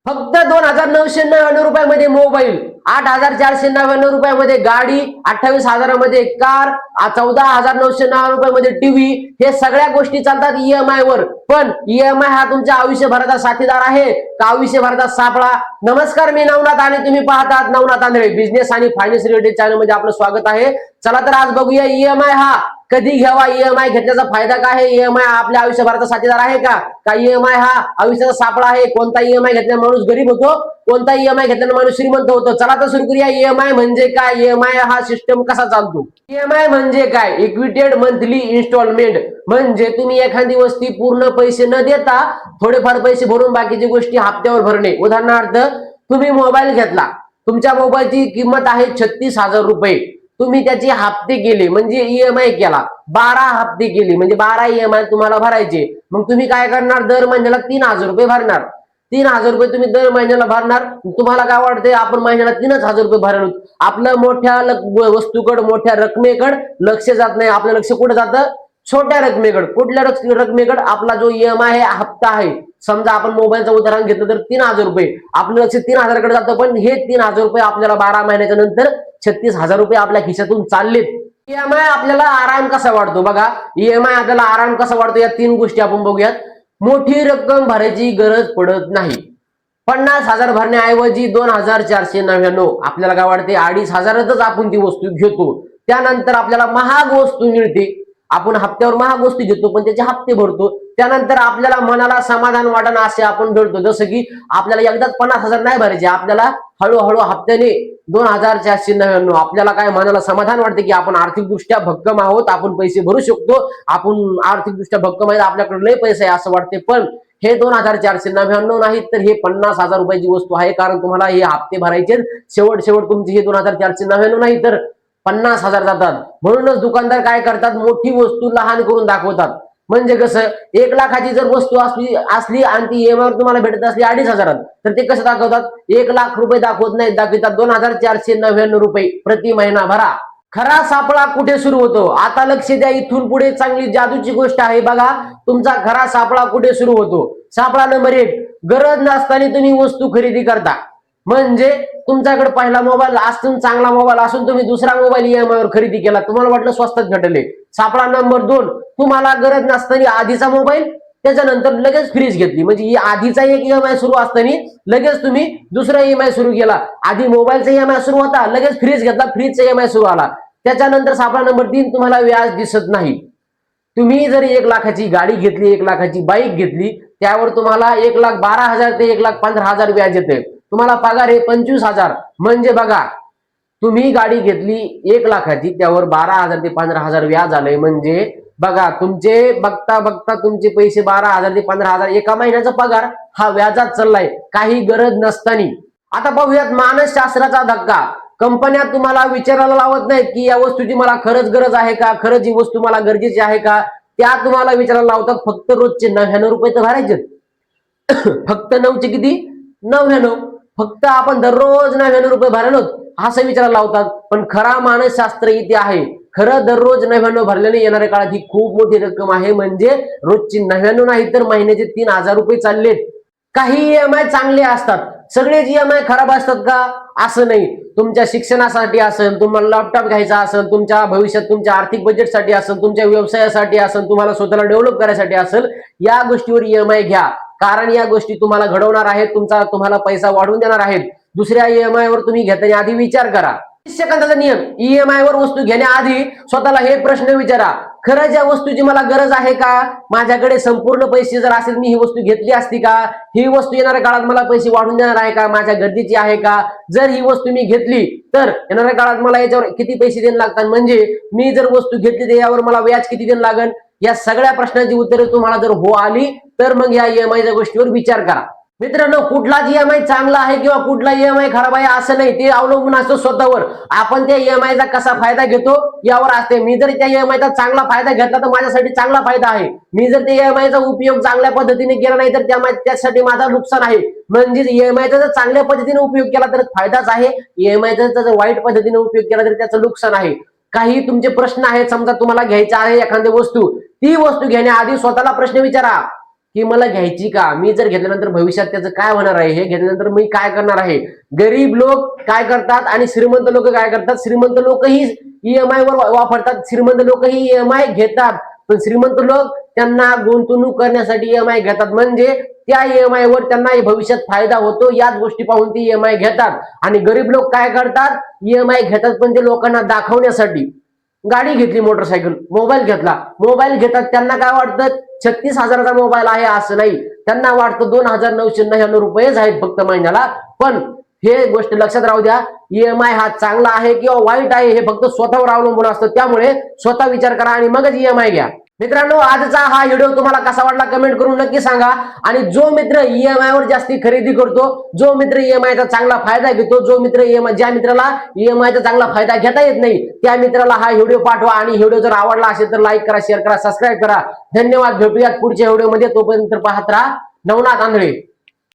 फक्त 2,999 रुपयामध्ये मोबाईल, 8,499 रुपयामध्ये गाडी, 28,000मध्ये कार, 14,999 रुपयामध्ये टीव्ही. हे सगळ्या गोष्टी चालतात ईएमआय वर. पण ईएमआय हा तुमच्या आयुष्यभराचा साथीदार आहे का आयुष्यभराचा सापळा? नमस्कार, मी नवनाथ आणि तुम्ही पाहतात नवनाथ आंधळे. बिझनेस आणि फायनान्स रिलेटेड चॅनल मध्ये आपलं स्वागत आहे. चला तर आज बघूया ईएमआय हा कधी घ्यावा, ईएमआय घेतल्याचा फायदा काय आहे, ईएमआय आपल्या आयुष्यभराचा साथीदार आहे का ईएमआय हा आयुष्याचा सापळा आहे, कोणता ईएमआय घेतल्याने माणूस गरीब होतो, कोणता ईएमआय घेतल्याने माणूस श्रीमंत होतो. चला तर सुरू करूया. ईएमआय म्हणजे काय, ईएमआय हा सिस्टम कसा चालतो? ईएमआय म्हणजे काय? इक्विटेड मंथली इन्स्टॉलमेंट. म्हणजे तुम्ही एखादी वस्तू पूर्ण पैसे न देता थोडेफार पैसे भरून बाकीची गोष्टी हप्त्यावर भरणे. उदाहरणार्थ, तुम्ही मोबाईल घेतला, तुमच्या मोबाईलची किंमत आहे 36,000 रुपये. तुम्ही त्याचे हप्ते केले म्हणजे ईएमआय केला, 12 हप्ते केले म्हणजे 12 ईएमआय तुम्हाला भरायचे. मग तुम्ही काय करणार? दर महिन्याला 3,000 रुपये भरणार. 3,000 रुपये तुम्ही दर महिन्याला भरणार. तुम्हाला काय वाटतंय, आपण महिन्याला 3,000 रुपये भरलो. आपलं मोठ्या वस्तूकडे, मोठ्या रकमेकडे लक्ष जात नाही. आपलं लक्ष कुठे जातं? छोट्या रकमेकडे. कुठल्या रकमेकडे? आपला जो ईएमआय आहे, हप्ता आहे. समजा आपण मोबाईलचं उदाहरण घेतलं तर 3,000 रुपये, आपलं लक्ष 3,000 कडे जातं. पण हे 3,000 रुपये आपल्याला 12 महिन्याच्या नंतर 36,000 रुपये आपल्या खिशातून चाललेत. ईएमआय आपल्याला आराम कसा वाटतो बघा. ईएमआय आपल्याला आराम कसा वाटतो या 3 गोष्टी आपण बघूयात. मोठी रक्कम भरायची गरज पडत नाही. 50,000 भरण्याऐवजी 2,499 आपल्याला काय वाटते, 2,500च आपण ती वस्तू घेतो. त्यानंतर आपल्याला महाग वस्तू मिळते. आपण हप्त्यावर महाग वस्तू घेतो पण त्याचे हप्ते भरतो. त्यानंतर आपल्याला मनाला समाधान वाटणं असे आपण भेटतो. जसं की आपल्याला एकदाच 50,000 नाही भरायचे, आपल्याला हळूहळू हप्त्याने 2,499 आपल्याला काय मनाला समाधान वाटते की आपण आर्थिकदृष्ट्या भक्कम आहोत, आपण पैसे भरू शकतो, आपण आर्थिकदृष्ट्या भक्कम आहे, आपल्याकडे लय पैसे आहे असं वाटते. पण हे 2,499 नाही तर हे 50,000 रुपयाची वस्तू आहे. कारण तुम्हाला हे हप्ते भरायचे. शेवट तुमचे हे 2,499 नाही तर 50,000 जातात. म्हणूनच दुकानदार काय करतात, मोठी वस्तू लहान करून दाखवतात. म्हणजे कसं, 1 लाखाची जर वस्तू असली आणि ती ईएमआय वर तुम्हाला भेटत असली 2,500 तर ते कसं दाखवतात, 1 लाख रुपये दाखवत नाही, दाखवतात 2,499 रुपये प्रति महिना भरा. खरा सापळा कुठे सुरू होतो? आता लक्ष द्या, इथून पुढे चांगली जादूची गोष्ट आहे बघा. तुमचा खरा सापळा कुठे सुरू होतो? सापळा नंबर 1, गरज नसताना तुम्ही वस्तू खरेदी करता. म्हणजे तुमच्याकडे पहिला मोबाईल असून, चांगला मोबाईल असून तुम्ही दुसरा मोबाईल ईएमआय वर खरेदी केला, तुम्हाला वाटलं स्वस्तात भेटले. सापळा नंबर 2, तुम्हाला गरज नसताना आधीचा मोबाईल, त्याच्यानंतर लगेच फ्रीज घेतली. म्हणजे आधीचा एक ईएमआय सुरू असताना लगेच तुम्ही दुसरा ईएमआय सुरू केला. आधी मोबाईलचा ईएमआय सुरू होता, लगेच फ्रीज घेतला, फ्रीजचा ईएमआय सुरू आला. त्याच्यानंतर सापळा नंबर 3, तुम्हाला व्याज दिसत नाही. तुम्ही जर 1 लाखाची गाडी घेतली, 1 लाखाची बाईक घेतली, त्यावर तुम्हाला 1,12,000 ते 1,15,000 व्याज येते. तुम्हाला पगार आहे 25,000. म्हणजे बघा, तुम्ही गाडी घेतली 1 लाखाची, त्यावर 12,000 ते 15,000 व्याज आलंय. म्हणजे बघा, तुमचे बघता बघता तुमचे पैसे 12,000 ते 15,000 एका महिन्याचा पगार हा व्याजात चाललाय, काही गरज नसताना. आता पाहूयात मानसशास्त्राचा धक्का. कंपन्या तुम्हाला विचारायला लावत नाहीत की या वस्तूची मला खरंच गरज आहे का, खरंच ही वस्तू मला गरजेची आहे का. त्या तुम्हाला विचारायला लावतात. फक्त रोजचे 99 रुपये तर भरायचे. फक्त 9चे किती? 99. फक्त आपण दररोज 99 रुपये भरायला असं विचारायला लावतात. पण खरा मानसशास्त्र इथे आहे. खरं दररोज 99 भरल्याने येणाऱ्या काळात ही खूप मोठी रक्कम आहे. म्हणजे रोजची 99 नाही तर महिन्याचे 3,000 रुपये चाललेत. काही ईएमआय चांगले असतात, सगळेच ईएमआय खराब असतात का? असं नाही. तुमच्या शिक्षणासाठी असेल, तुम्हाला लॅपटॉप घ्यायचा असेल, तुमच्या भविष्यात तुमच्या आर्थिक बजेटसाठी असेल, तुमच्या व्यवसायासाठी असेल, तुम्हाला स्वतःला डेव्हलप करायसाठी असेल, या गोष्टीवर ईएमआय घ्या. कारण या गोष्टी तुम्हाला घडवणार आहेत, तुम्हाला पैसा वाढवून देणार आहेत. दुसऱ्या ईएमआय वर तुम्ही घेताना आधी विचार करा. 30 सेकंदाचा नियम. ईएमआय वर वस्तू घेण्याआधी स्वतःला हे प्रश्न विचारा, खरंच या वस्तूची मला गरज आहे का? माझ्याकडे संपूर्ण पैसे जर असेल, मी ही वस्तू घेतली असती का? ही वस्तू येणाऱ्या काळात मला पैसे वाढून देणार आहे का? माझ्या गरजेची आहे का? जर ही वस्तू मी घेतली तर येणाऱ्या काळात मला याच्यावर किती पैसे देणं लागतात? म्हणजे मी जर वस्तू घेतली तर यावर मला व्याज किती देणं लागेल? या सगळ्या प्रश्नांची उत्तरे तुम्हाला जर हो आली तर मग या ईएमआयच्या गोष्टीवर विचार करा. मित्रांनो, कुठलाच ईएमआय चांगला आहे किंवा कुठला ईएमआय खराब आहे असं नाही. ते अवलंबून असतं स्वतःवर. आपण त्या ईएमआयचा कसा फायदा घेतो यावर असते. मी जर त्या ईएमआयचा चांगला फायदा घेतला तर माझ्यासाठी चांगला फायदा आहे. मी जर त्या ईएमआयचा उपयोग चांगल्या पद्धतीने केला नाही तर त्यासाठी माझा नुकसान आहे. म्हणजे ईएमआयचा जर चांगल्या पद्धतीने उपयोग केला तर फायदाच आहे, ईएमआयचा जर वाईट पद्धतीने उपयोग केला तर त्याचं नुकसान आहे. काही तुमचे प्रश्न आहेत, समजा तुम्हाला घ्यायचा आहे एखादी वस्तू, ती वस्तू घेण्याआधी स्वतःला प्रश्न विचारा, की मला घ्यायची का, मी जर घेतल्यानंतर भविष्यात त्याचं काय होणार आहे, हे घेतल्यानंतर मी काय करणार आहे. गरीब लोक काय करतात आणि श्रीमंत लोक काय करतात. श्रीमंत लोकही ईएमआय वर वापरतात, श्रीमंत लोकही ईएमआय घेतात, पण श्रीमंत लोक त्यांना गुंतवणूक करण्यासाठी ईएमआय घेतात, म्हणजे त्या ईएमआय वर त्यांना भविष्यात फायदा होतो याच गोष्टी पाहून ती ईएमआय घेतात. आणि गरीब लोक काय करतात, ईएमआय घेतात पण ते लोकांना दाखवण्यासाठी. गाडी घेतली, मोटरसायकल, मोबाईल घेतला, मोबाईल घेतात त्यांना काय वाटतं 36,000चा मोबाईल आहे असं नाही, त्यांना वाटतं 2,999 रुपयेच आहेत फक्त महिन्याला. पण हे गोष्ट लक्षात राहू द्या, ईएमआय हा चांगला आहे किंवा वाईट आहे हे फक्त स्वतःवर अवलंबून असतं. त्यामुळे स्वतः विचार करा आणि मगच ईएमआय घ्या. मित्रांनो, आजचा हा व्हिडिओ तुम्हाला कसा वाटला कमेंट करून नक्की सांगा. आणि जो मित्र ईएमआय वर जास्ती खरेदी करतो, जो मित्र ईएमआयचा चांगला फायदा घेतो, जो मित्र ज्या मित्राला ईएमआयचा चांगला फायदा घेता येत नाही, त्या मित्राला हा व्हिडिओ पाठवा. आणि व्हिडिओ जर आवडला असेल तर लाईक करा, शेअर करा, सबस्क्राईब करा. धन्यवाद. भेटूयात पुढच्या व्हिडिओमध्ये. तोपर्यंत पाहत राहा नवनाथ आंधळे.